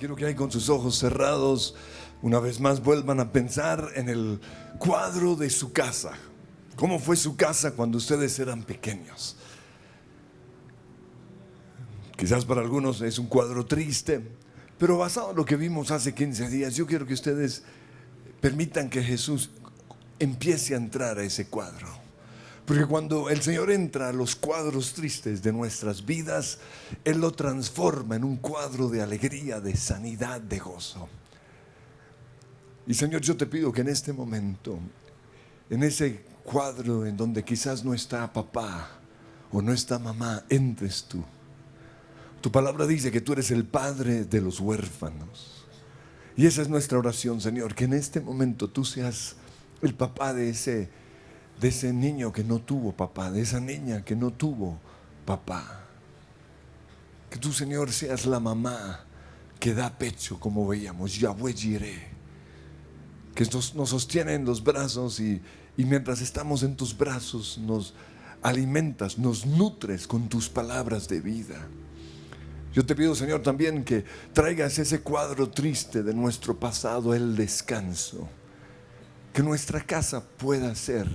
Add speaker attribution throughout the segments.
Speaker 1: Quiero que ahí con sus ojos cerrados, una vez más vuelvan a pensar en el cuadro de su casa. ¿Cómo fue su casa cuando ustedes eran pequeños? Quizás para algunos es un cuadro triste, pero basado en lo que vimos hace 15 días, yo quiero que ustedes permitan que Jesús empiece a entrar a ese cuadro. Porque cuando el Señor entra a los cuadros tristes de nuestras vidas, Él lo transforma en un cuadro de alegría, de sanidad, de gozo. Y Señor, yo te pido que en este momento, en ese cuadro en donde quizás no está papá o no está mamá, entres tú. Tu palabra dice que tú eres el padre de los huérfanos. Y esa es nuestra oración, Señor, que en este momento tú seas el papá de ese niño que no tuvo papá, de esa niña que no tuvo papá. Que tú, Señor, seas la mamá que da pecho, como veíamos, Yahweh Jireh, que nos sostiene en los brazos y mientras estamos en tus brazos nos alimentas, nos nutres con tus palabras de vida. Yo te pido, Señor, también que traigas ese cuadro triste de nuestro pasado, el descanso. Que nuestra casa pueda ser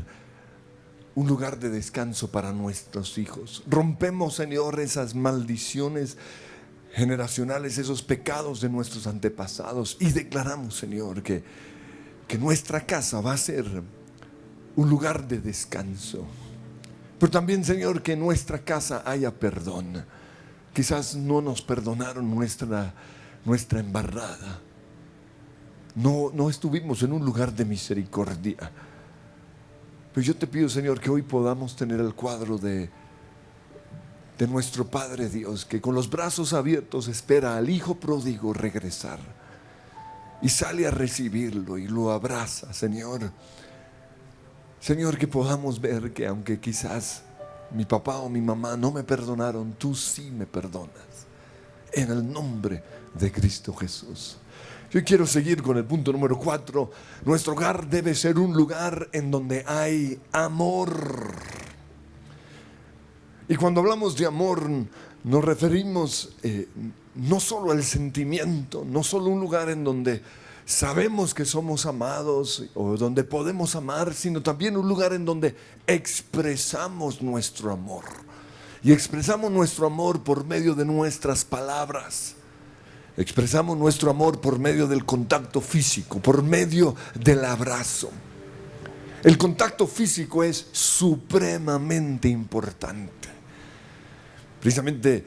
Speaker 1: un lugar de descanso para nuestros hijos. Rompemos, Señor, esas maldiciones generacionales, esos pecados de nuestros antepasados y declaramos, Señor, que nuestra casa va a ser un lugar de descanso. Pero también, Señor, que en nuestra casa haya perdón. Quizás no nos perdonaron nuestra embarrada. No estuvimos en un lugar de misericordia. Pero yo te pido, Señor, que hoy podamos tener el cuadro de nuestro Padre Dios, que con los brazos abiertos espera al Hijo pródigo regresar. Y sale a recibirlo y lo abraza, Señor. Señor, que podamos ver que aunque quizás mi papá o mi mamá no me perdonaron, tú sí me perdonas. En el nombre de Cristo Jesús. Yo quiero seguir con el punto número 4. Nuestro hogar debe ser un lugar en donde hay amor. Y cuando hablamos de amor, nos referimos no solo al sentimiento, no solo un lugar en donde sabemos que somos amados o donde podemos amar, sino también un lugar en donde expresamos nuestro amor. Y expresamos nuestro amor por medio de nuestras palabras. Expresamos nuestro amor por medio del contacto físico, por medio del abrazo. El contacto físico es supremamente importante. Precisamente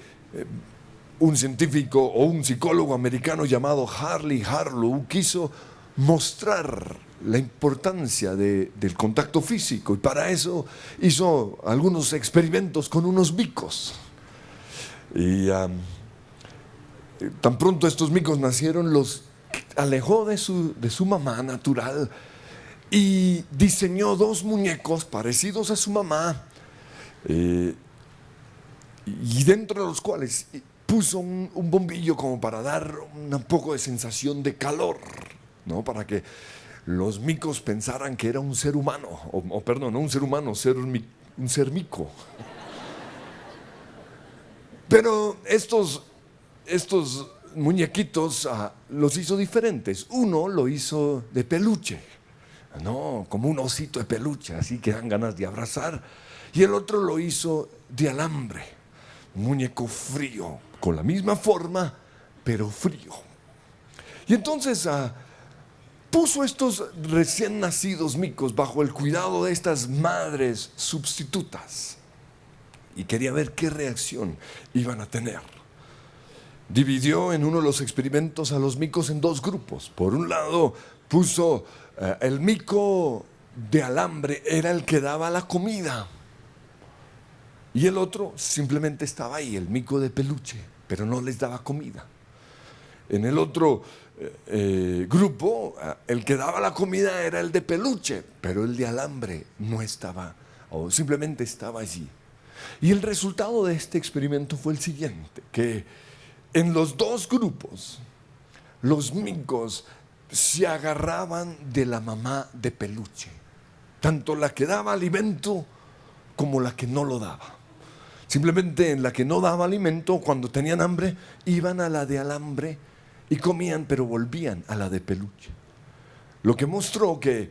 Speaker 1: un científico o un psicólogo americano llamado Harley Harlow quiso mostrar la importancia del contacto físico y para eso hizo algunos experimentos con unos micos. Y tan pronto estos micos nacieron, los alejó de su mamá natural y diseñó 2 muñecos parecidos a su mamá, y dentro de los cuales puso un bombillo como para dar un poco de sensación de calor, ¿no? Para que los micos pensaran que era un ser humano, perdón, no un ser humano, un ser mico. Pero estos muñequitos los hizo diferentes. Uno lo hizo de peluche, no, como un osito de peluche, así que dan ganas de abrazar. Y el otro lo hizo de alambre, un muñeco frío, con la misma forma, pero frío. Y entonces puso estos recién nacidos micos bajo el cuidado de estas madres sustitutas y quería ver qué reacción iban a tener. Dividió en uno de los experimentos a los micos en 2 grupos. Por un lado puso el mico de alambre, era el que daba la comida, y el otro simplemente estaba ahí, el mico de peluche, pero no les daba comida. En el otro grupo, el que daba la comida era el de peluche, pero el de alambre no estaba, o simplemente estaba allí. Y el resultado de este experimento fue el siguiente, que en los 2 grupos, los micos se agarraban de la mamá de peluche, tanto la que daba alimento como la que no lo daba. Simplemente en la que no daba alimento, cuando tenían hambre, iban a la de alambre y comían, pero volvían a la de peluche. Lo que mostró que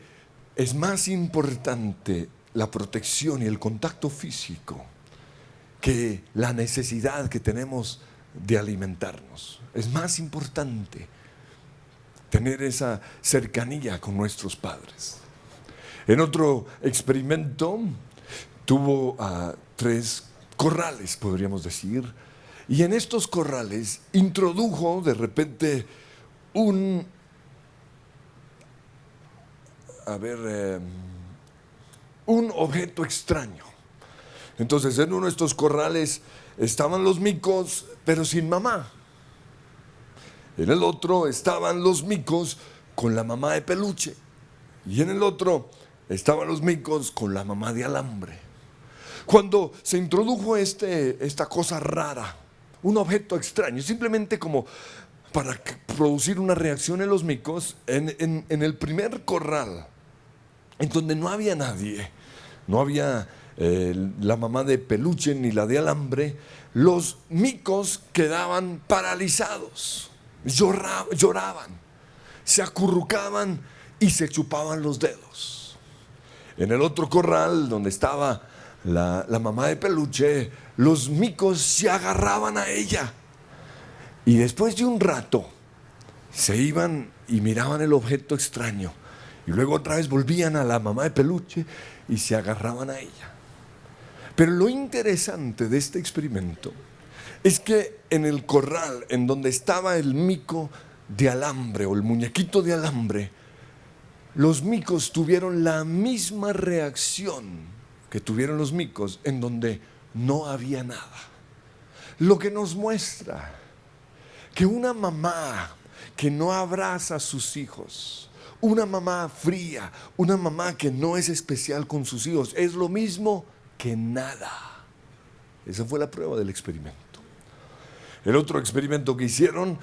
Speaker 1: es más importante la protección y el contacto físico que la necesidad que tenemos de alimentarnos. Es más importante tener esa cercanía con nuestros padres. En otro experimento tuvo 3 corrales, podríamos decir, y en estos corrales introdujo de repente un objeto extraño. Entonces en uno de estos corrales estaban los micos, pero sin mamá. En el otro estaban los micos con la mamá de peluche. Y en el otro estaban los micos con la mamá de alambre. Cuando se introdujo esta cosa rara, un objeto extraño, simplemente como para producir una reacción en los micos, en el primer corral, en donde no había nadie, no había la mamá de peluche ni la de alambre, los micos quedaban paralizados, lloraban, se acurrucaban y se chupaban los dedos. En el otro corral, donde estaba la mamá de peluche, los micos se agarraban a ella. Y después de un rato, se iban y miraban el objeto extraño. Y luego otra vez volvían a la mamá de peluche y se agarraban a ella. Pero lo interesante de este experimento es que en el corral, en donde estaba el mico de alambre o el muñequito de alambre, los micos tuvieron la misma reacción que tuvieron los micos en donde no había nada. Lo que nos muestra que una mamá que no abraza a sus hijos, una mamá fría, una mamá que no es especial con sus hijos, es lo mismo que nada. Esa fue la prueba del experimento. El otro experimento que hicieron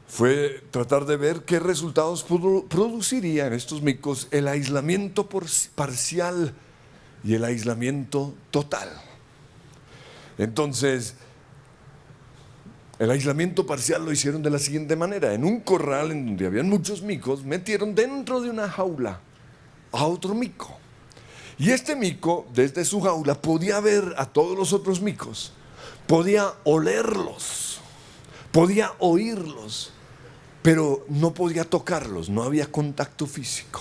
Speaker 1: fue tratar de ver qué resultados produciría en estos micos el aislamiento parcial y el aislamiento total. Entonces, el aislamiento parcial lo hicieron de la siguiente manera. En un corral en donde habían muchos micos, metieron dentro de una jaula a otro mico. Y este mico, desde su jaula, podía ver a todos los otros micos, podía olerlos, podía oírlos, pero no podía tocarlos, no había contacto físico.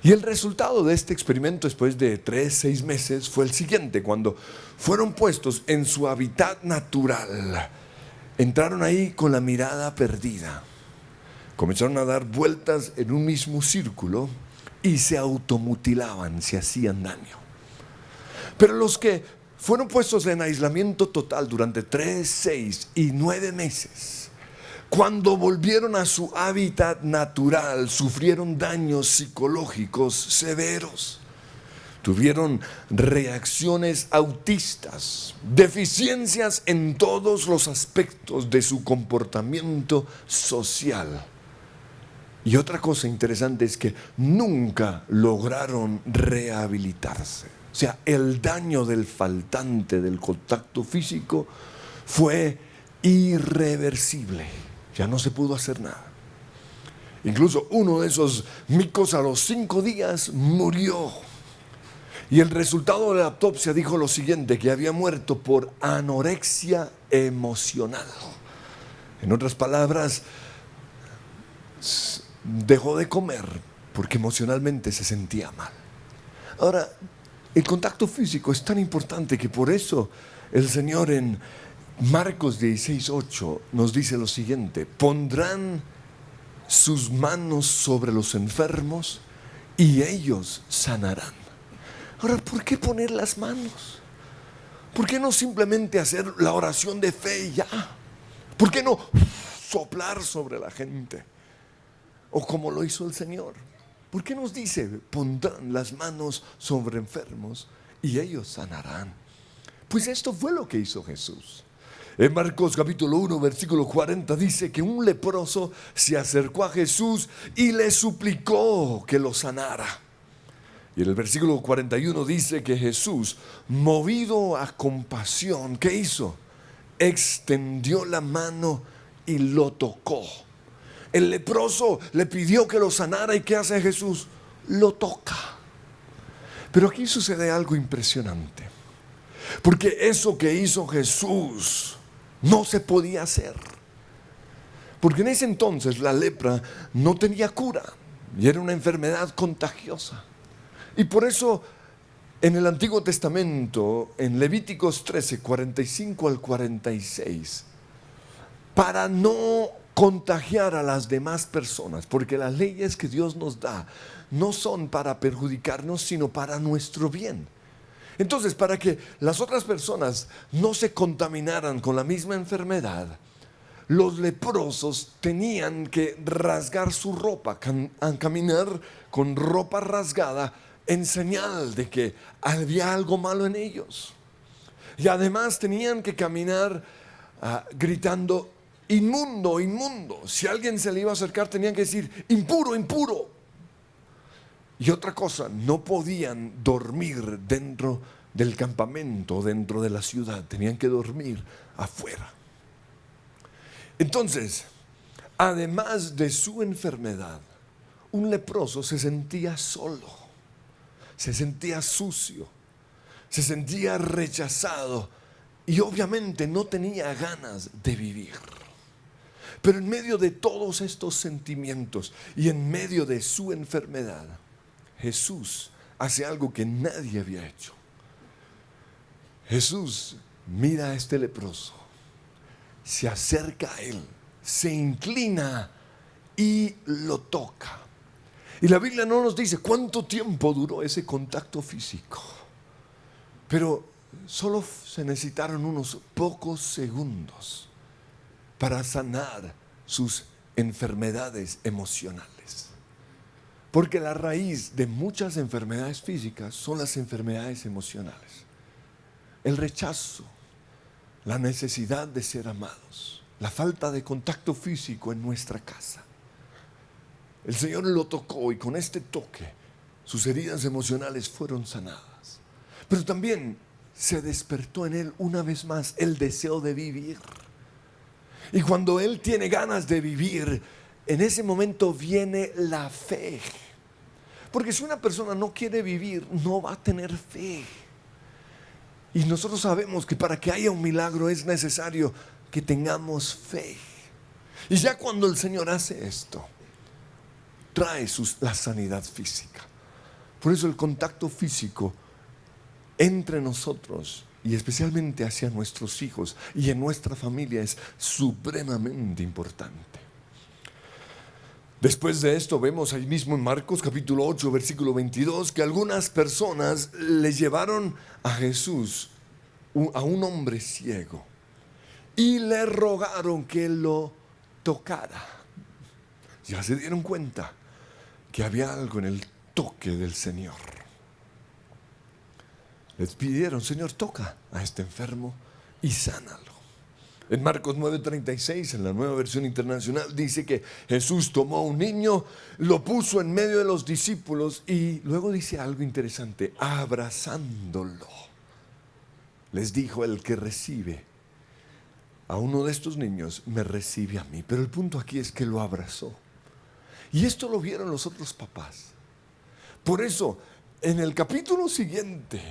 Speaker 1: Y el resultado de este experimento, después de 6 meses, fue el siguiente. Cuando fueron puestos en su hábitat natural, entraron ahí con la mirada perdida. Comenzaron a dar vueltas en un mismo círculo y se automutilaban, se hacían daño. Pero los que fueron puestos en aislamiento total durante 3, 6 y 9 meses, cuando volvieron a su hábitat natural, sufrieron daños psicológicos severos. Tuvieron reacciones autistas, deficiencias en todos los aspectos de su comportamiento social. Y otra cosa interesante es que nunca lograron rehabilitarse. O sea, el daño del faltante del contacto físico fue irreversible. Ya no se pudo hacer nada. Incluso uno de esos micos a los 5 días murió. Y el resultado de la autopsia dijo lo siguiente, que había muerto por anorexia emocional. En otras palabras, dejó de comer porque emocionalmente se sentía mal. Ahora, el contacto físico es tan importante que por eso el Señor en Marcos 16:8 nos dice lo siguiente: pondrán sus manos sobre los enfermos y ellos sanarán. Ahora, ¿por qué poner las manos? ¿Por qué no simplemente hacer la oración de fe y ya? ¿Por qué no soplar sobre la gente? O como lo hizo el Señor. ¿Por qué nos dice pondrán las manos sobre enfermos y ellos sanarán? Pues esto fue lo que hizo Jesús. En Marcos capítulo 1 versículo 40 dice que un leproso se acercó a Jesús y le suplicó que lo sanara. Y en el versículo 41 dice que Jesús, movido a compasión, ¿qué hizo? Extendió la mano y lo tocó. El leproso le pidió que lo sanara y ¿qué hace Jesús? Lo toca. Pero aquí sucede algo impresionante. Porque eso que hizo Jesús no se podía hacer. Porque en ese entonces la lepra no tenía cura y era una enfermedad contagiosa. Y por eso en el Antiguo Testamento, en Levíticos 13, 45 al 46, para no contagiar a las demás personas, porque las leyes que Dios nos da no son para perjudicarnos, sino para nuestro bien. Entonces, para que las otras personas no se contaminaran con la misma enfermedad, los leprosos tenían que rasgar su ropa, caminar con ropa rasgada en señal de que había algo malo en ellos. Y además tenían que caminar gritando, inmundo, inmundo. Si alguien se le iba a acercar tenían que decir, impuro, impuro. Y otra cosa, no podían dormir dentro del campamento, dentro de la ciudad. Tenían que dormir afuera. Entonces, además de su enfermedad, un leproso se sentía solo, se sentía sucio, se sentía rechazado y obviamente no tenía ganas de vivir. Pero en medio de todos estos sentimientos y en medio de su enfermedad, Jesús hace algo que nadie había hecho. Jesús mira a este leproso, se acerca a él, se inclina y lo toca. Y la Biblia no nos dice cuánto tiempo duró ese contacto físico, pero solo se necesitaron unos pocos segundos para sanar sus enfermedades emocionales. Porque la raíz de muchas enfermedades físicas son las enfermedades emocionales. El rechazo, la necesidad de ser amados, la falta de contacto físico en nuestra casa. El Señor lo tocó y con este toque sus heridas emocionales fueron sanadas. Pero también se despertó en él una vez más el deseo de vivir. Y cuando él tiene ganas de vivir, en ese momento viene la fe. Porque si una persona no quiere vivir, no va a tener fe. Y nosotros sabemos que para que haya un milagro es necesario que tengamos fe. Y ya cuando el Señor hace esto, trae la sanidad física. Por eso el contacto físico entre nosotros y especialmente hacia nuestros hijos y en nuestra familia es supremamente importante. Después de esto vemos ahí mismo en Marcos capítulo 8 versículo 22 que algunas personas le llevaron a Jesús, a un hombre ciego, y le rogaron que lo tocara. Ya se dieron cuenta que había algo en el toque del Señor. Les pidieron, Señor, toca a este enfermo y sánalo. En Marcos 9:36, en la Nueva Versión Internacional, dice que Jesús tomó a un niño, lo puso en medio de los discípulos y luego dice algo interesante, abrazándolo. Les dijo, el que recibe a uno de estos niños, me recibe a mí. Pero el punto aquí es que lo abrazó. Y esto lo vieron los otros papás. Por eso, en el capítulo siguiente,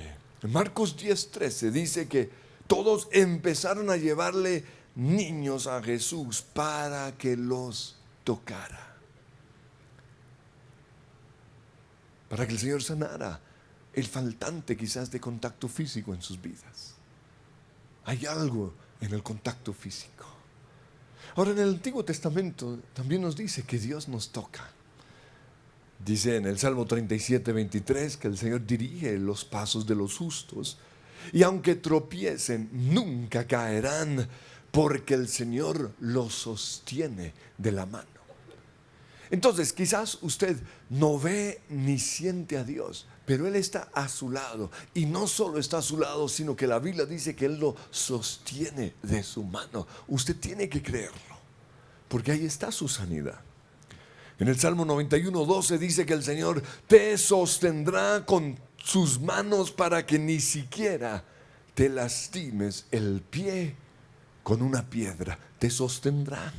Speaker 1: en Marcos 10:13, dice que todos empezaron a llevarle niños a Jesús para que los tocara. Para que el Señor sanara el faltante quizás de contacto físico en sus vidas. Hay algo en el contacto físico. Ahora en el Antiguo Testamento también nos dice que Dios nos toca. Dice en el Salmo 37:23 que el Señor dirige los pasos de los justos. Y aunque tropiecen, nunca caerán, porque el Señor los sostiene de la mano. Entonces, quizás usted no ve ni siente a Dios, pero Él está a su lado. Y no solo está a su lado, sino que la Biblia dice que Él lo sostiene de su mano. Usted tiene que creerlo, porque ahí está su sanidad. En el Salmo 91:12 dice que el Señor te sostendrá con sus manos para que ni siquiera te lastimes el pie con una piedra. Te sostendrá.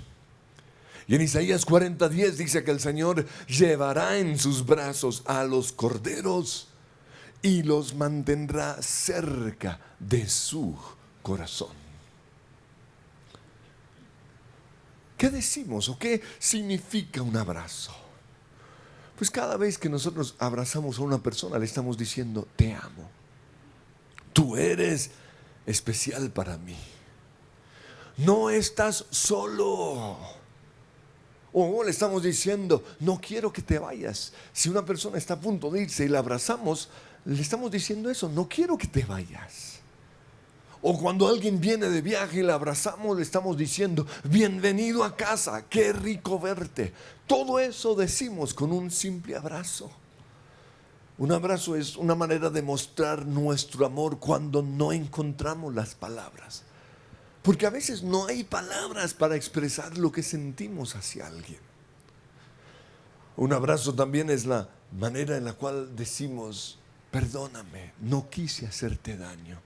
Speaker 1: Y en Isaías 40:10 dice que el Señor llevará en sus brazos a los corderos y los mantendrá cerca de su corazón. ¿Qué decimos o qué significa un abrazo? Pues cada vez que nosotros abrazamos a una persona le estamos diciendo: te amo, tú eres especial para mí, no estás solo. O le estamos diciendo: no quiero que te vayas. Si una persona está a punto de irse y la abrazamos, le estamos diciendo eso: no quiero que te vayas. O cuando alguien viene de viaje y la abrazamos, le estamos diciendo: bienvenido a casa, qué rico verte. Todo eso decimos con un simple abrazo. Un abrazo es una manera de mostrar nuestro amor cuando no encontramos las palabras. Porque a veces no hay palabras para expresar lo que sentimos hacia alguien. Un abrazo también es la manera en la cual decimos: perdóname, no quise hacerte daño.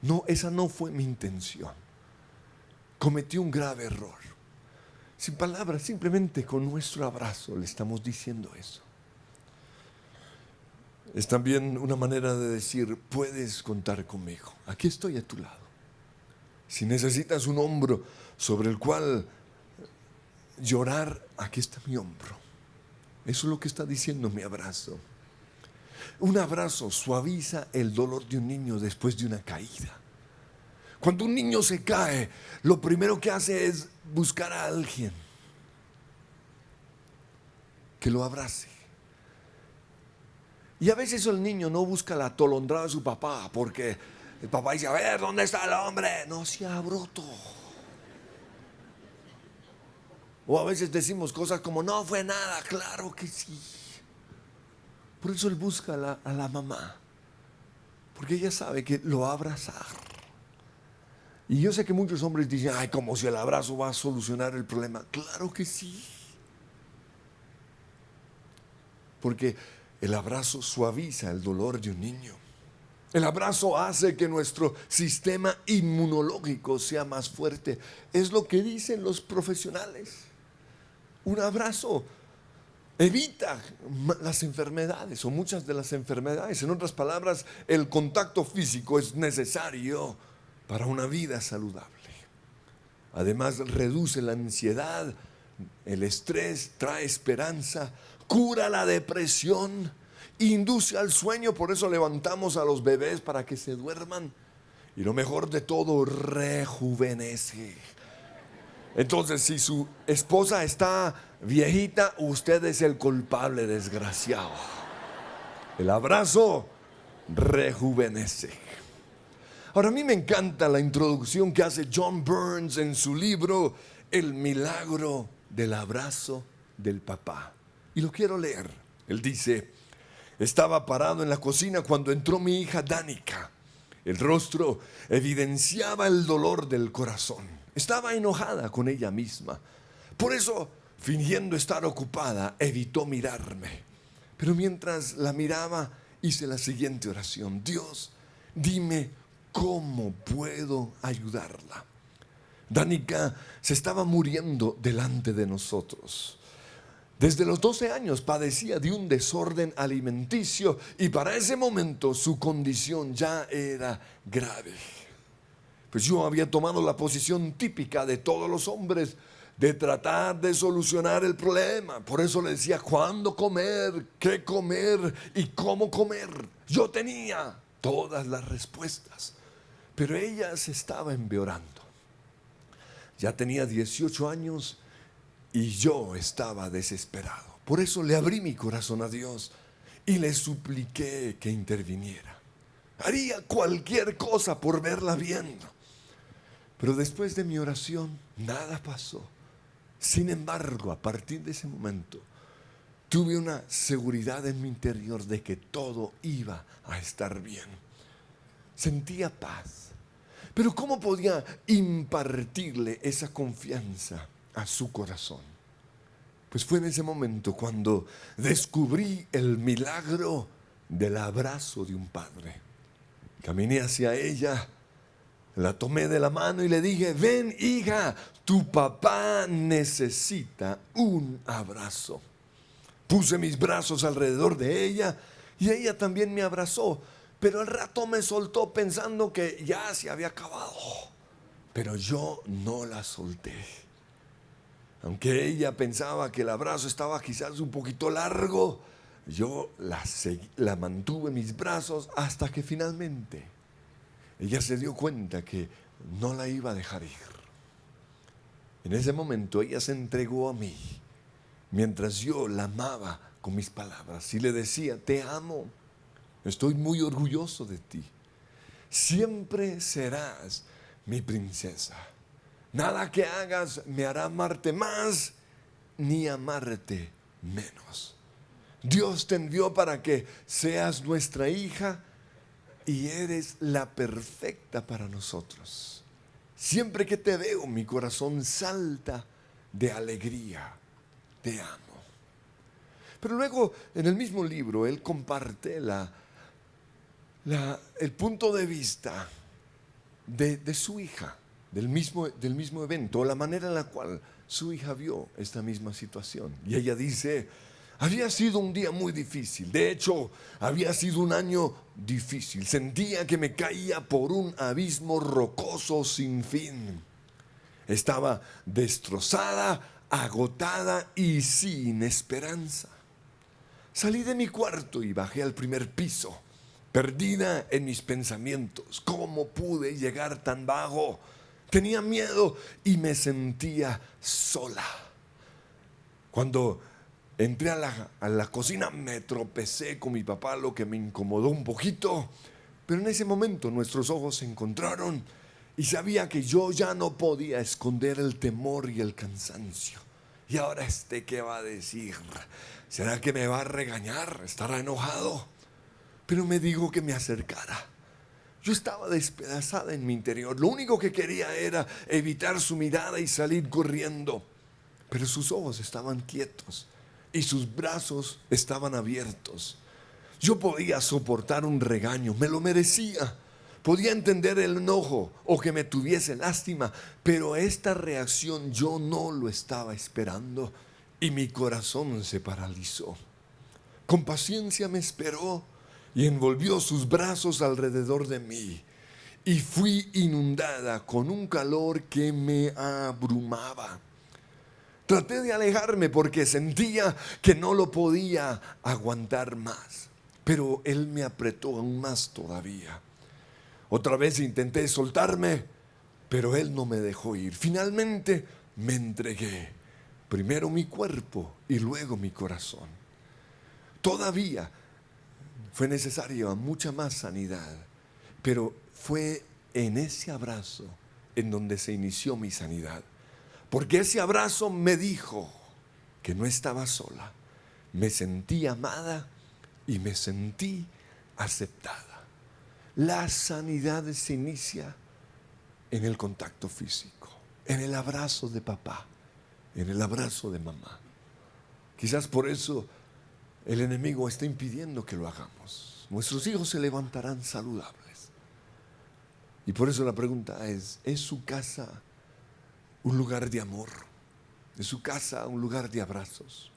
Speaker 1: No, esa no fue mi intención. Cometí un grave error. Sin palabras, simplemente con nuestro abrazo le estamos diciendo eso. Es también una manera de decir: puedes contar conmigo, aquí estoy a tu lado. Si necesitas un hombro sobre el cual llorar, aquí está mi hombro. Eso es lo que está diciendo mi abrazo. Un abrazo suaviza el dolor de un niño después de una caída. Cuando un niño se cae, lo primero que hace es buscar a alguien que lo abrace. Y a veces el niño no busca la atolondrada de su papá, porque el papá dice: a ver, ¿dónde está el hombre? No sea bruto. O a veces decimos cosas como: no fue nada. Claro que sí. Por eso él busca a la mamá, porque ella sabe que lo va a abrazar. Y yo sé que muchos hombres dicen: ay, como si el abrazo va a solucionar el problema. Claro que sí. Porque el abrazo suaviza el dolor de un niño. El abrazo hace que nuestro sistema inmunológico sea más fuerte. Es lo que dicen los profesionales. Un abrazo evita las enfermedades o muchas de las enfermedades. En otras palabras, el contacto físico es necesario para una vida saludable. Además, reduce la ansiedad, el estrés, trae esperanza, cura la depresión, induce al sueño. Por eso levantamos a los bebés para que se duerman. Y lo mejor de todo, rejuvenece. Entonces, si su esposa está viejita, usted es el culpable, desgraciado. El abrazo rejuvenece. Ahora, a mí me encanta la introducción que hace John Burns en su libro El milagro del abrazo del papá. Y lo quiero leer. Él dice: estaba parado en la cocina cuando entró mi hija Danica. El rostro evidenciaba el dolor del corazón. Estaba enojada con ella misma. Por eso, fingiendo estar ocupada, evitó mirarme. Pero mientras la miraba, hice la siguiente oración: Dios, dime cómo puedo ayudarla. Danica se estaba muriendo delante de nosotros. Desde los 12 años padecía de un desorden alimenticio y para ese momento su condición ya era grave. Pues yo había tomado la posición típica de todos los hombres de tratar de solucionar el problema. Por eso le decía cuándo comer, qué comer y cómo comer. Yo tenía todas las respuestas, pero ella se estaba empeorando. Ya tenía 18 años y yo estaba desesperado. Por eso le abrí mi corazón a Dios y le supliqué que interviniera. Haría cualquier cosa por verla bien. Pero después de mi oración, nada pasó. Sin embargo, a partir de ese momento, tuve una seguridad en mi interior de que todo iba a estar bien. Sentía paz. Pero ¿cómo podía impartirle esa confianza a su corazón? Pues fue en ese momento cuando descubrí el milagro del abrazo de un padre. Caminé hacia ella, La tomé de la mano y le dije: ven, hija, tu papá necesita un abrazo. Puse mis brazos alrededor de ella y ella también me abrazó, pero al rato me soltó pensando que ya se había acabado. Pero yo no la solté. Aunque ella pensaba que el abrazo estaba quizás un poquito largo, yo la mantuve en mis brazos hasta que finalmente ella se dio cuenta que no la iba a dejar ir. En ese momento ella se entregó a mí, mientras yo la amaba con mis palabras y le decía: te amo, estoy muy orgulloso de ti, siempre serás mi princesa. Nada que hagas me hará amarte más ni amarte menos. Dios te envió para que seas nuestra hija y eres la perfecta para nosotros. Siempre que te veo, mi corazón salta de alegría. Te amo. Pero luego, en el mismo libro, él comparte el punto de vista de su hija, del mismo evento, la manera en la cual su hija vio esta misma situación. Y ella dice: había sido un día muy difícil. De hecho, había sido un año difícil. Sentía que me caía por un abismo rocoso sin fin. Estaba destrozada, agotada y sin esperanza. Salí de mi cuarto y bajé al primer piso, perdida en mis pensamientos. ¿Cómo pude llegar tan bajo? Tenía miedo y me sentía sola. Cuando entré a la cocina me tropecé con mi papá, lo que me incomodó un poquito. Pero en ese momento nuestros ojos se encontraron y sabía que yo ya no podía esconder el temor y el cansancio. ¿Y ahora qué va a decir? ¿Será que me va a regañar? ¿Estará enojado? Pero me dijo que me acercara. Yo estaba despedazada en mi interior. Lo único que quería era evitar su mirada y salir corriendo. Pero sus ojos estaban quietos y sus brazos estaban abiertos. Yo podía soportar un regaño, me lo merecía. Podía entender el enojo o que me tuviese lástima, pero esta reacción yo no lo estaba esperando y mi corazón se paralizó. Con paciencia me esperó y envolvió sus brazos alrededor de mí. Y fui inundada con un calor que me abrumaba. Traté de alejarme porque sentía que no lo podía aguantar más. Pero él me apretó aún más todavía. Otra vez intenté soltarme, pero él no me dejó ir. Finalmente me entregué. Primero mi cuerpo y luego mi corazón. Todavía fue necesaria mucha más sanidad, pero fue en ese abrazo en donde se inició mi sanidad. Porque ese abrazo me dijo que no estaba sola. Me sentí amada y me sentí aceptada. La sanidad se inicia en el contacto físico, en el abrazo de papá, en el abrazo de mamá. Quizás por eso el enemigo está impidiendo que lo hagamos. Nuestros hijos se levantarán saludables. Y por eso la pregunta ¿es su casa un lugar de amor? ¿Es su casa un lugar de abrazos?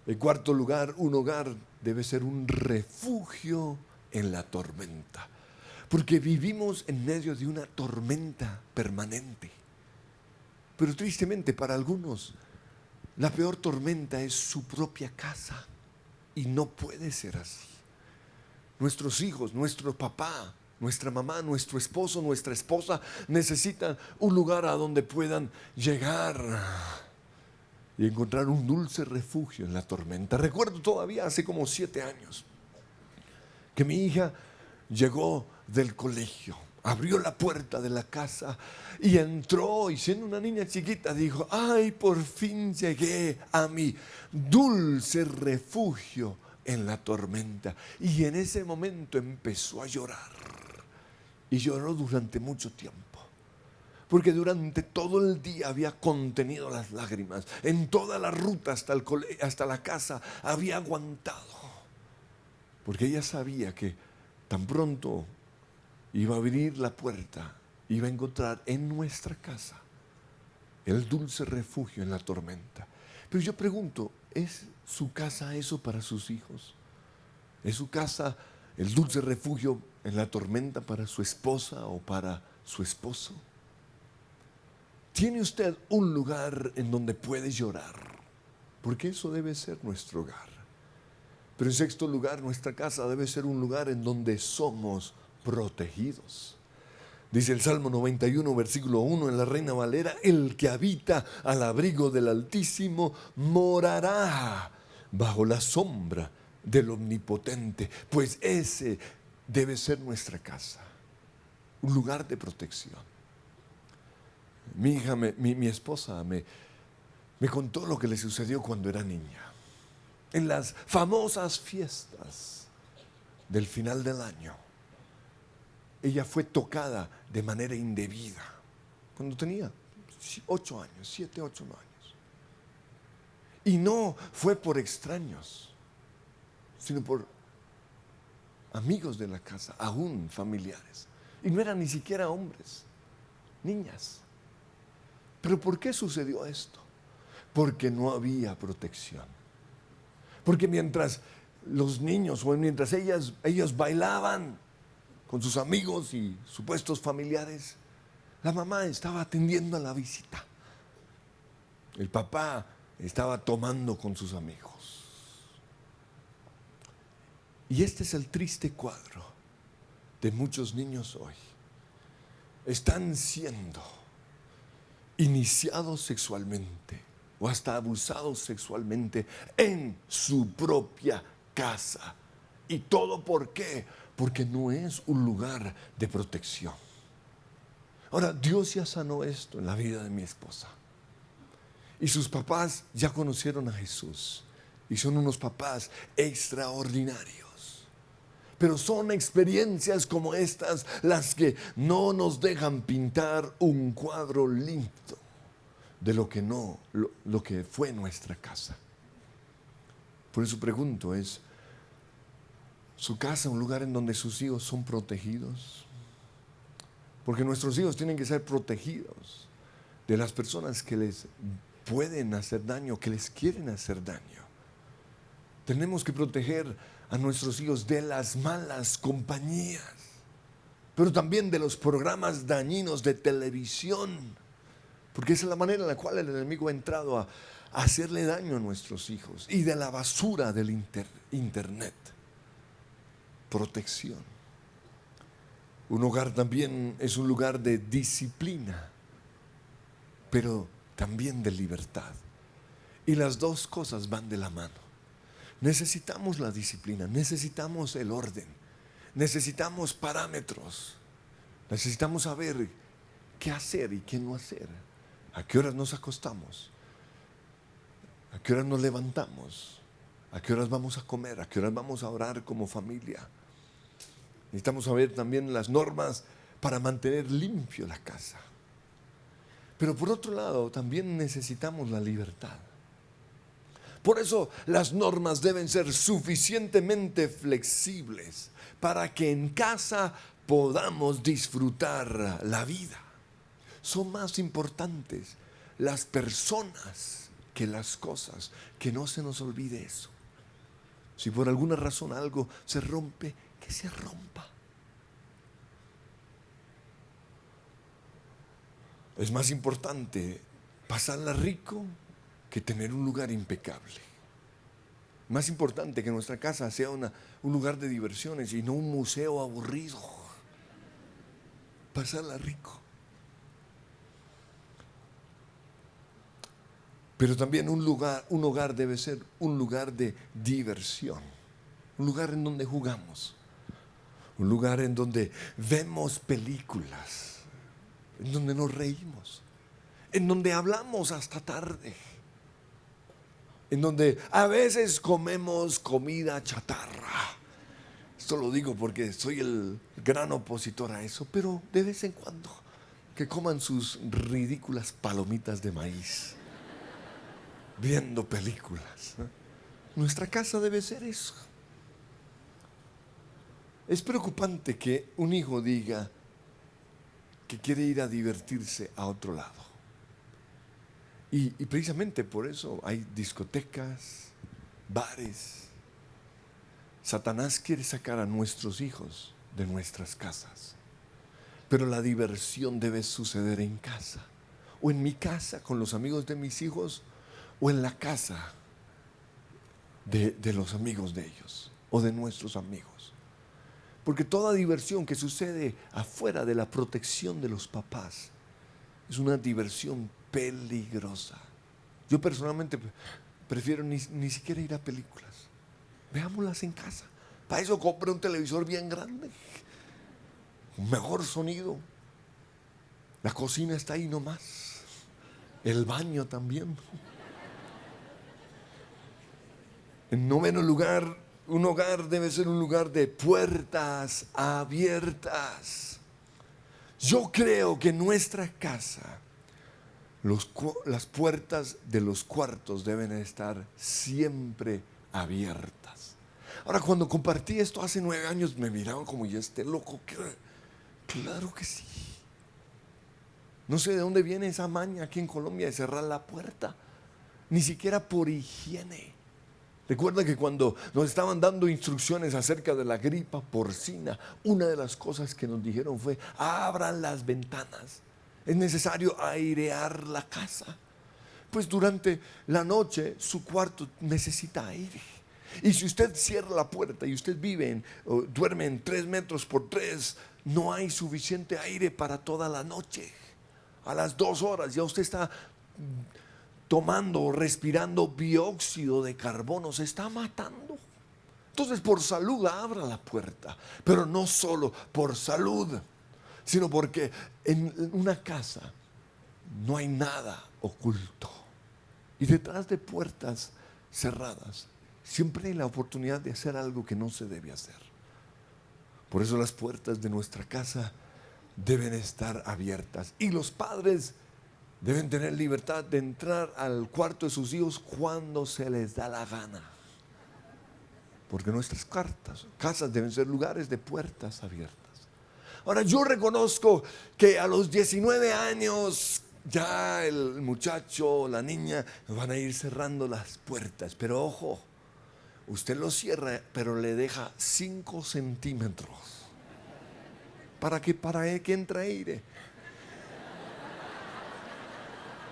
Speaker 1: En cuarto lugar, un hogar debe ser un refugio en la tormenta. Porque vivimos en medio de una tormenta permanente. Pero tristemente para algunos, la peor tormenta es su propia casa. Y no puede ser así. Nuestros hijos, nuestro papá, nuestra mamá, nuestro esposo, nuestra esposa necesitan un lugar a donde puedan llegar y encontrar un dulce refugio en la tormenta. Recuerdo todavía hace como 7 años que mi hija llegó del colegio, abrió la puerta de la casa y entró, y siendo una niña chiquita dijo: ay, por fin llegué a mi dulce refugio en la tormenta. Y en ese momento empezó a llorar y lloró durante mucho tiempo, porque durante todo el día había contenido las lágrimas. En toda la ruta hasta la casa había aguantado, porque ella sabía que tan pronto iba a abrir la puerta iba a encontrar en nuestra casa el dulce refugio en la tormenta. Pero yo pregunto, ¿es su casa eso para sus hijos? ¿Es su casa el dulce refugio en la tormenta para su esposa o para su esposo? ¿Tiene usted un lugar en donde puede llorar? Porque eso debe ser nuestro hogar. Pero en sexto lugar, nuestra casa debe ser un lugar en donde somos protegidos. Dice el Salmo 91, versículo 1 en la Reina Valera: el que habita al abrigo del Altísimo morará bajo la sombra del Omnipotente. Pues ese debe ser nuestra casa, un lugar de protección. Mi esposa me contó lo que le sucedió cuando era niña. En las famosas fiestas del final del año, ella fue tocada de manera indebida cuando tenía 8 años, 7, 8 años. Y no fue por extraños, sino por amigos de la casa, aún familiares. Y no eran ni siquiera hombres, niñas. ¿Pero por qué sucedió esto? Porque no había protección. Porque mientras los niños o mientras ellos bailaban con sus amigos y supuestos familiares, la mamá estaba atendiendo a la visita. El papá estaba tomando con sus amigos. Y este es el triste cuadro de muchos niños hoy. Están siendo iniciados sexualmente o hasta abusados sexualmente en su propia casa. ¿Y todo por qué? Porque no es un lugar de protección. Ahora, Dios ya sanó esto en la vida de mi esposa. Y sus papás ya conocieron a Jesús. Y son unos papás extraordinarios. Pero son experiencias como estas las que no nos dejan pintar un cuadro lindo de lo que fue nuestra casa. Por eso pregunto, ¿es su casa un lugar en donde sus hijos son protegidos? Porque nuestros hijos tienen que ser protegidos de las personas que les pueden hacer daño, que les quieren hacer daño. Tenemos que proteger a nuestros hijos de las malas compañías, pero también de los programas dañinos de televisión, porque esa es la manera en la cual el enemigo ha entrado a hacerle daño a nuestros hijos, y de la basura del internet. Protección. Un hogar también es un lugar de disciplina, pero también de libertad. Y las dos cosas van de la mano. Necesitamos la disciplina, necesitamos el orden, necesitamos parámetros, necesitamos saber qué hacer y qué no hacer, a qué horas nos acostamos, a qué horas nos levantamos, a qué horas vamos a comer, a qué horas vamos a orar como familia. Necesitamos saber también las normas para mantener limpio la casa. Pero por otro lado, también necesitamos la libertad. Por eso las normas deben ser suficientemente flexibles para que en casa podamos disfrutar la vida. Son más importantes las personas que las cosas. Que no se nos olvide eso. Si por alguna razón algo se rompe, que se rompa. Es más importante pasarla rico que tener un lugar impecable. Más importante que nuestra casa sea un lugar de diversiones y no un museo aburrido. Pasarla rico. Pero también un hogar debe ser un lugar de diversión. Un lugar en donde jugamos. Un lugar en donde vemos películas. En donde nos reímos. En donde hablamos hasta tarde. En donde a veces comemos comida chatarra. Esto lo digo porque soy el gran opositor a eso, pero de vez en cuando que coman sus ridículas palomitas de maíz, viendo películas. Nuestra casa debe ser eso. Es preocupante que un hijo diga que quiere ir a divertirse a otro lado. Y precisamente por eso hay discotecas, bares. Satanás quiere sacar a nuestros hijos de nuestras casas. Pero la diversión debe suceder en casa. O en mi casa, con los amigos de mis hijos, o en la casa de los amigos de ellos, o de nuestros amigos. Porque toda diversión que sucede afuera de la protección de los papás es una diversión peligrosa. Yo personalmente prefiero ni siquiera ir a películas. Veámoslas en casa. Para eso compré un televisor bien grande, un mejor sonido. La cocina está ahí nomás. El baño también. En noveno lugar, un hogar debe ser un lugar de puertas abiertas. Yo creo que en nuestra casa las puertas de los cuartos deben estar siempre abiertas. Ahora, cuando compartí esto hace 9 años, me miraban como, ¿y este loco qué? Claro que sí. No sé de dónde viene esa maña aquí en Colombia de cerrar la puerta, ni siquiera por higiene. Recuerda que cuando nos estaban dando instrucciones acerca de la gripa porcina, una de las cosas que nos dijeron fue: abran las ventanas, es necesario airear la casa. Pues durante la noche su cuarto necesita aire. Y si usted cierra la puerta y usted duerme en 3 metros por 3, no hay suficiente aire para toda la noche. A las 2 horas ya usted está tomando o respirando dióxido de carbono, se está matando. Entonces, por salud, abra la puerta, pero no solo por salud, sino porque en una casa no hay nada oculto. Y detrás de puertas cerradas siempre hay la oportunidad de hacer algo que no se debe hacer. Por eso las puertas de nuestra casa deben estar abiertas. Y los padres deben tener libertad de entrar al cuarto de sus hijos cuando se les da la gana. Porque nuestras casas deben ser lugares de puertas abiertas. Ahora, yo reconozco que a los 19 años ya el muchacho, la niña van a ir cerrando las puertas. Pero ojo, usted lo cierra, pero le deja 5 centímetros para que entre aire.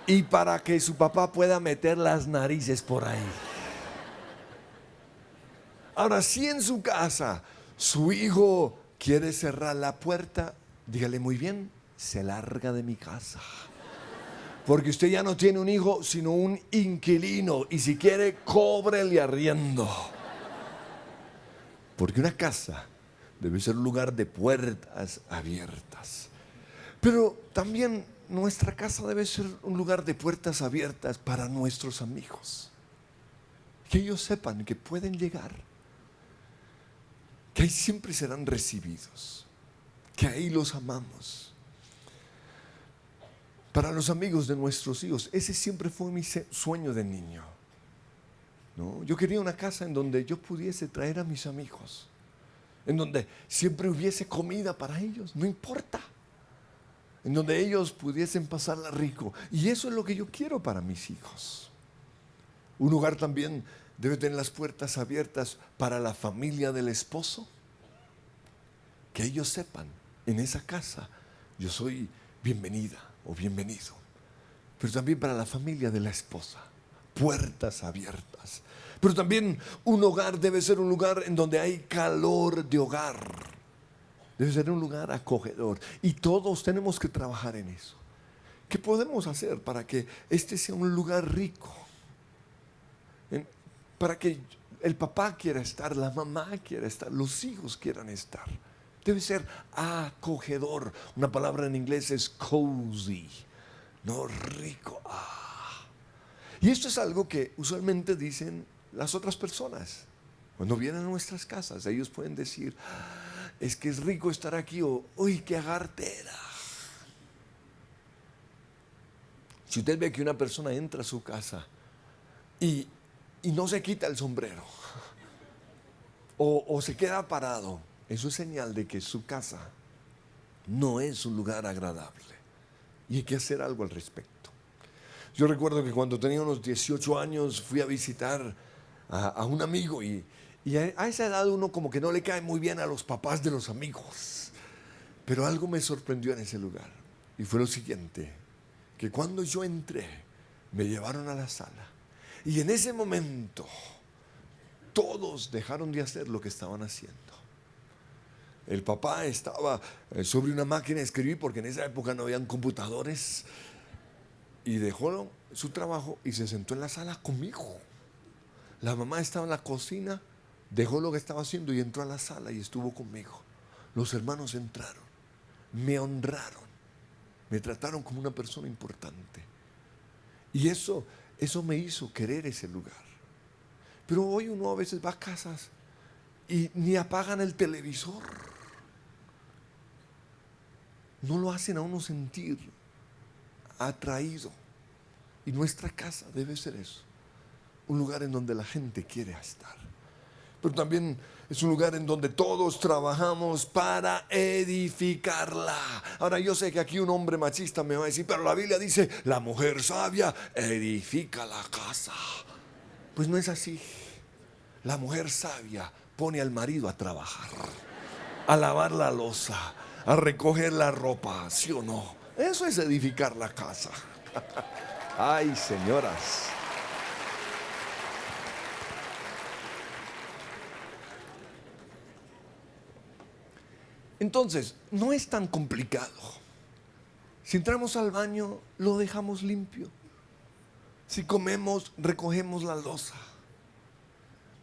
Speaker 1: Y para que su papá pueda meter las narices por ahí. Ahora, si en su casa su hijo quiere cerrar la puerta, dígale muy bien: se larga de mi casa. Porque usted ya no tiene un hijo, sino un inquilino. Y si quiere, cóbrele arriendo. Porque una casa debe ser un lugar de puertas abiertas. Pero también nuestra casa debe ser un lugar de puertas abiertas para nuestros amigos. Que ellos sepan que pueden llegar, que ahí siempre serán recibidos, que ahí los amamos. Para los amigos de nuestros hijos, ese siempre fue mi sueño de niño, ¿no? Yo quería una casa en donde yo pudiese traer a mis amigos, en donde siempre hubiese comida para ellos, no importa, en donde ellos pudiesen pasarla rico. Y eso es lo que yo quiero para mis hijos. Un lugar también debe tener las puertas abiertas para la familia del esposo. Que ellos sepan, en esa casa yo soy bienvenida o bienvenido. Pero también para la familia de la esposa, puertas abiertas. Pero también un hogar debe ser un lugar en donde hay calor de hogar. Debe ser un lugar acogedor. Y todos tenemos que trabajar en eso. ¿Qué podemos hacer para que este sea un lugar rico? Para que el papá quiera estar, la mamá quiera estar, los hijos quieran estar. Debe ser acogedor. Una palabra en inglés es cozy. No, rico. Y esto es algo que usualmente dicen las otras personas. Cuando vienen a nuestras casas, ellos pueden decir: es que es rico estar aquí, o uy, qué agartera. Si usted ve que una persona entra a su casa y no se quita el sombrero, o se queda parado, eso es señal de que su casa no es un lugar agradable y hay que hacer algo al respecto. Yo recuerdo que cuando tenía unos 18 años fui a visitar a un amigo y a esa edad uno como que no le cae muy bien a los papás de los amigos. Pero algo me sorprendió en ese lugar y fue lo siguiente, que cuando yo entré me llevaron a la sala y en ese momento todos dejaron de hacer lo que estaban haciendo. El papá estaba sobre una máquina de escribir porque en esa época no habían computadores y dejó su trabajo y se sentó en la sala conmigo. La mamá estaba en la cocina, dejó lo que estaba haciendo y entró a la sala y estuvo conmigo. Los hermanos entraron, me honraron, me trataron como una persona importante. Y eso me hizo querer ese lugar. Pero hoy uno a veces va a casas y ni apagan el televisor. No lo hacen a uno sentir atraído. Y nuestra casa debe ser eso. Un lugar en donde la gente quiere estar. Pero también es un lugar en donde todos trabajamos para edificarla. Ahora yo sé que aquí un hombre machista me va a decir, pero la Biblia dice, la mujer sabia edifica la casa. Pues no es así. La mujer sabia pone al marido a trabajar, a lavar la loza, a recoger la ropa, ¿sí o no? Eso es edificar la casa. Ay, señoras. Entonces, no es tan complicado. Si entramos al baño, lo dejamos limpio. Si comemos, recogemos la loza.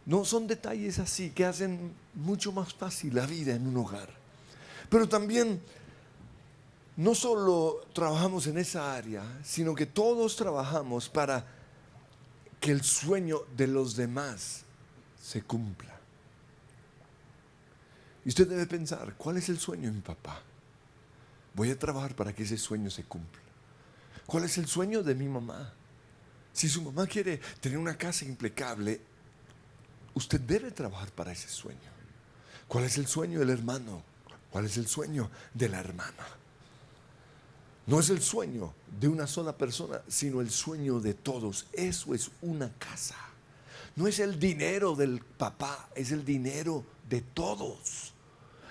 Speaker 1: No son detalles así que hacen mucho más fácil la vida en un hogar. Pero también no solo trabajamos en esa área, sino que todos trabajamos para que el sueño de los demás se cumpla. Y usted debe pensar, ¿cuál es el sueño de mi papá? Voy a trabajar para que ese sueño se cumpla. ¿Cuál es el sueño de mi mamá? Si su mamá quiere tener una casa impecable, usted debe trabajar para ese sueño. ¿Cuál es el sueño del hermano? ¿Cuál es el sueño de la hermana? No es el sueño de una sola persona, sino el sueño de todos. Eso es una casa. No es el dinero del papá, es el dinero de todos.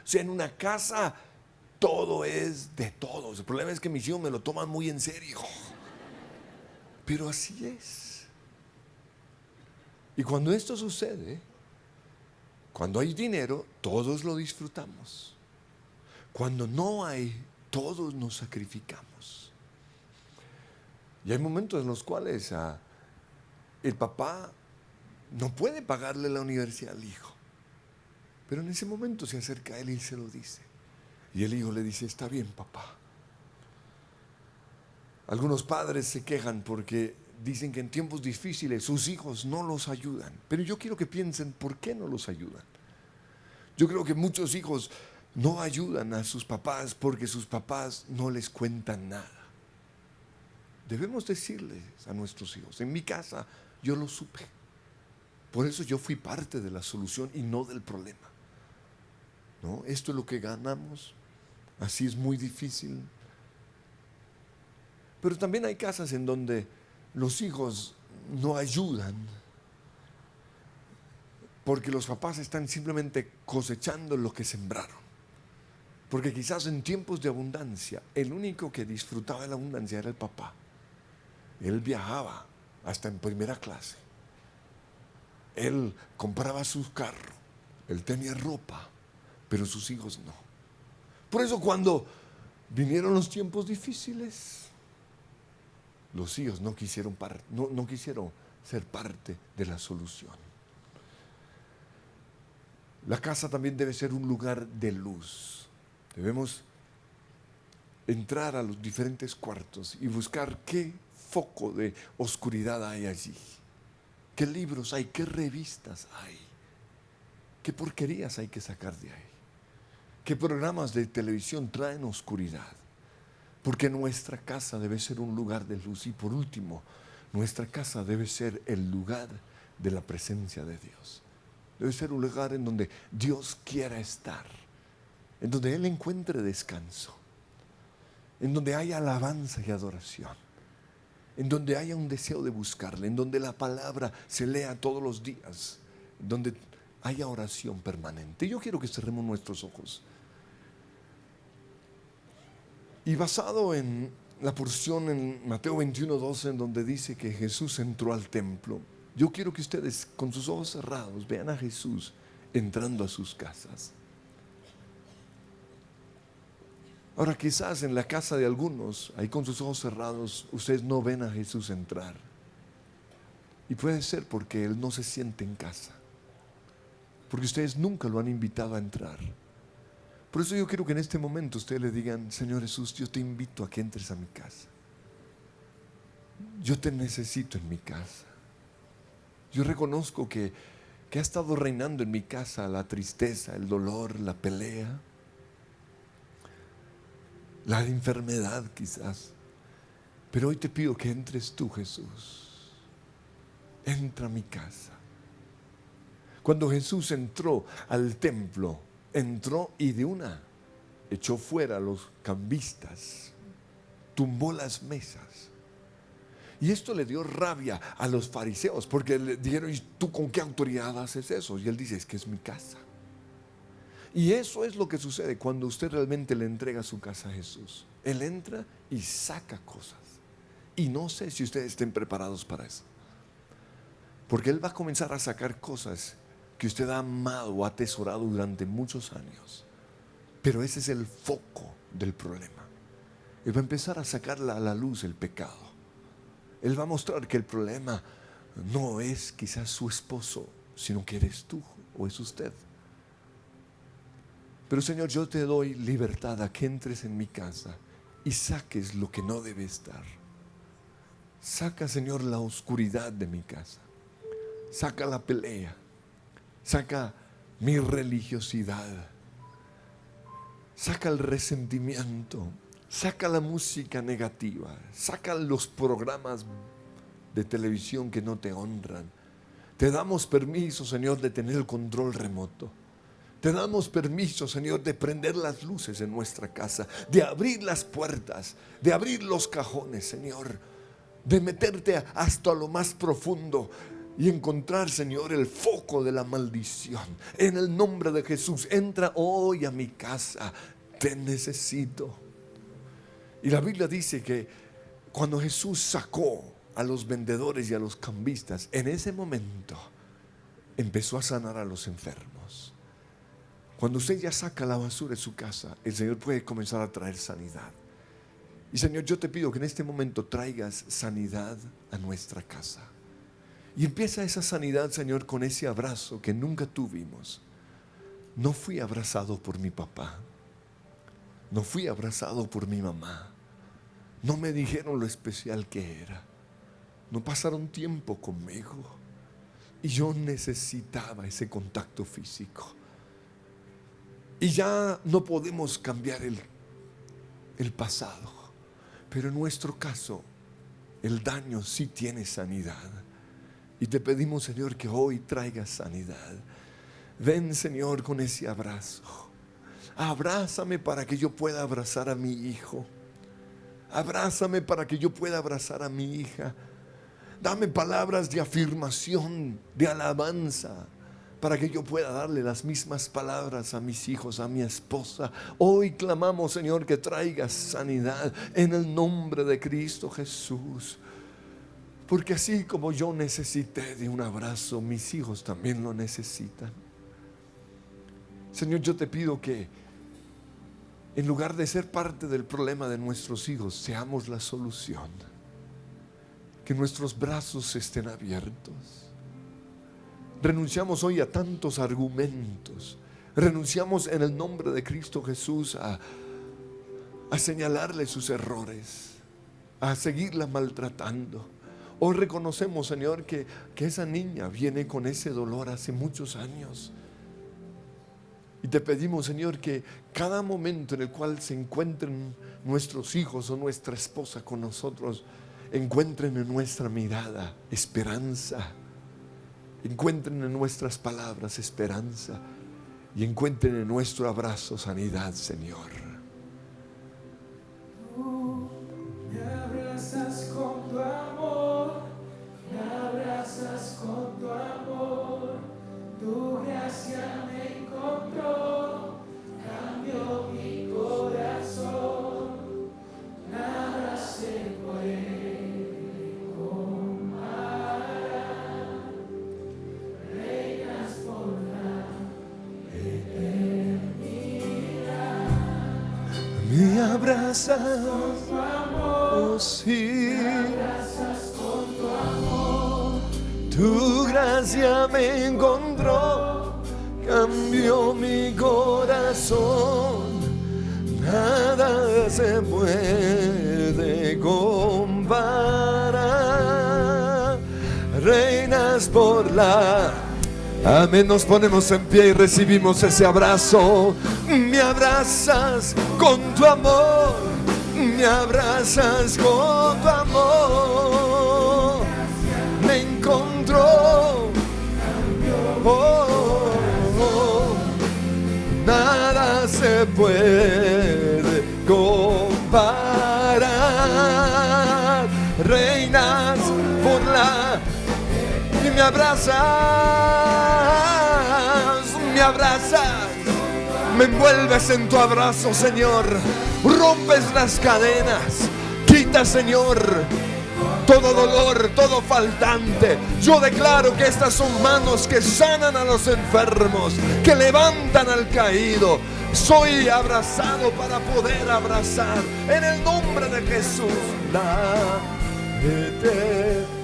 Speaker 1: O sea, en una casa todo es de todos. El problema es que mis hijos me lo toman muy en serio. Pero así es. Y cuando esto sucede, cuando hay dinero, todos lo disfrutamos. Cuando no hay, todos nos sacrificamos. Y hay momentos en los cuales el papá no puede pagarle la universidad al hijo. Pero en ese momento se acerca a él y se lo dice. Y el hijo le dice, está bien, papá. Algunos padres se quejan porque dicen que en tiempos difíciles sus hijos no los ayudan. Pero yo quiero que piensen, ¿por qué no los ayudan? Yo creo que muchos hijos no ayudan a sus papás porque sus papás no les cuentan nada. Debemos decirles a nuestros hijos, en mi casa yo lo supe. Por eso yo fui parte de la solución y no del problema. ¿No? Esto es lo que ganamos, así es muy difícil. Pero también hay casas en donde los hijos no ayudan porque los papás están simplemente cosechando lo que sembraron. Porque quizás en tiempos de abundancia, el único que disfrutaba de la abundancia era el papá. Él viajaba hasta en primera clase. Él compraba su carro, él tenía ropa, pero sus hijos no. Por eso cuando vinieron los tiempos difíciles, los hijos no quisieron ser parte de la solución. La casa también debe ser un lugar de luz. Debemos entrar a los diferentes cuartos y buscar qué foco de oscuridad hay allí. ¿Qué libros hay? ¿Qué revistas hay? ¿Qué porquerías hay que sacar de ahí? ¿Qué programas de televisión traen oscuridad? Porque nuestra casa debe ser un lugar de luz. Y por último, nuestra casa debe ser el lugar de la presencia de Dios. Debe ser un lugar en donde Dios quiera estar, en donde Él encuentre descanso. en donde haya alabanza y adoración, en donde haya un deseo de buscarle, en donde la palabra se lea todos los días, en donde haya oración permanente. Yo quiero que cerremos nuestros ojos. Y basado en la porción en Mateo 21:12, en donde dice que Jesús entró al templo, yo quiero que ustedes con sus ojos cerrados vean a Jesús entrando a sus casas. Ahora quizás en la casa de algunos, ahí con sus ojos cerrados, ustedes no ven a Jesús entrar. Y puede ser porque Él no se siente en casa, porque ustedes nunca lo han invitado a entrar. Por eso yo quiero que en este momento ustedes le digan: Señor Jesús, yo te invito a que entres a mi casa. Yo te necesito en mi casa. Yo reconozco que ha estado reinando en mi casa la tristeza, el dolor, la pelea, la enfermedad quizás. Pero hoy te pido que entres tú, Jesús. Entra a mi casa. Cuando Jesús entró al templo, entró y de una echó fuera a los cambistas, tumbó las mesas. Y esto le dio rabia a los fariseos, porque le dijeron: ¿y tú con qué autoridad haces eso? Y él dice: es que es mi casa. Y eso es lo que sucede cuando usted realmente le entrega su casa a Jesús. Él entra y saca cosas. Y no sé si ustedes estén preparados para eso, porque Él va a comenzar a sacar cosas que usted ha amado o atesorado durante muchos años. Pero ese es el foco del problema. Él va a empezar a sacar a la luz el pecado. Él va a mostrar que el problema no es quizás su esposo, sino que eres tú o es usted. Pero Señor, yo te doy libertad a que entres en mi casa y saques lo que no debe estar. Saca, Señor, la oscuridad de mi casa. Saca la pelea. Saca mi religiosidad. Saca el resentimiento. Saca la música negativa. Saca los programas de televisión que no te honran. Te damos permiso, Señor, de tener el control remoto. Te damos permiso, Señor, de prender las luces en nuestra casa, de abrir las puertas, de abrir los cajones, Señor, de meterte hasta lo más profundo y encontrar, Señor, el foco de la maldición. En el nombre de Jesús, entra hoy a mi casa. Te necesito. Y la Biblia dice que cuando Jesús sacó a los vendedores y a los cambistas, en ese momento empezó a sanar a los enfermos. Cuando usted ya saca la basura de su casa, el Señor puede comenzar a traer sanidad. Y Señor, yo te pido que en este momento traigas sanidad a nuestra casa. Y empieza esa sanidad, Señor, con ese abrazo que nunca tuvimos. No fui abrazado por mi papá. No fui abrazado por mi mamá. No me dijeron lo especial que era. No pasaron tiempo conmigo. Y yo necesitaba ese contacto físico. Y ya no podemos cambiar el pasado. Pero en nuestro caso, el daño sí tiene sanidad. Y te pedimos, Señor, que hoy traigas sanidad. Ven, Señor, con ese abrazo. Abrázame para que yo pueda abrazar a mi hijo. Abrázame para que yo pueda abrazar a mi hija. Dame palabras de afirmación, de alabanza, para que yo pueda darle las mismas palabras a mis hijos, a mi esposa. Hoy clamamos, Señor, que traigas sanidad en el nombre de Cristo Jesús. Porque así como yo necesité de un abrazo, mis hijos también lo necesitan. Señor, yo te pido que en lugar de ser parte del problema de nuestros hijos, seamos la solución. Que nuestros brazos estén abiertos. Renunciamos hoy a tantos argumentos. Renunciamos en el nombre de Cristo Jesús a señalarle sus errores, a seguirla maltratando. Hoy reconocemos, Señor, que esa niña viene con ese dolor hace muchos años. Y te pedimos, Señor, que cada momento en el cual se encuentren nuestros hijos o nuestra esposa con nosotros, encuentren en nuestra mirada esperanza. Encuentren en nuestras palabras esperanza y encuentren en nuestro abrazo sanidad, Señor. Me abrazas con tu amor, sí. Me abrazas con tu amor. Tu gracia me encontró, cambió mi corazón. Nada se puede comparar. Reinas por la... Amén, nos ponemos en pie y recibimos ese abrazo. Me abrazas con tu amor, me abrazas con tu amor. Me encontró, nada se puede comparar. Reinas por la... Y me abrazas, me envuelves en tu abrazo, Señor. Rompes las cadenas, quita, Señor, todo dolor, todo faltante. Yo declaro que estas son manos que sanan a los enfermos, que levantan al caído. Soy abrazado para poder abrazar en el nombre de Jesús. La eternidad.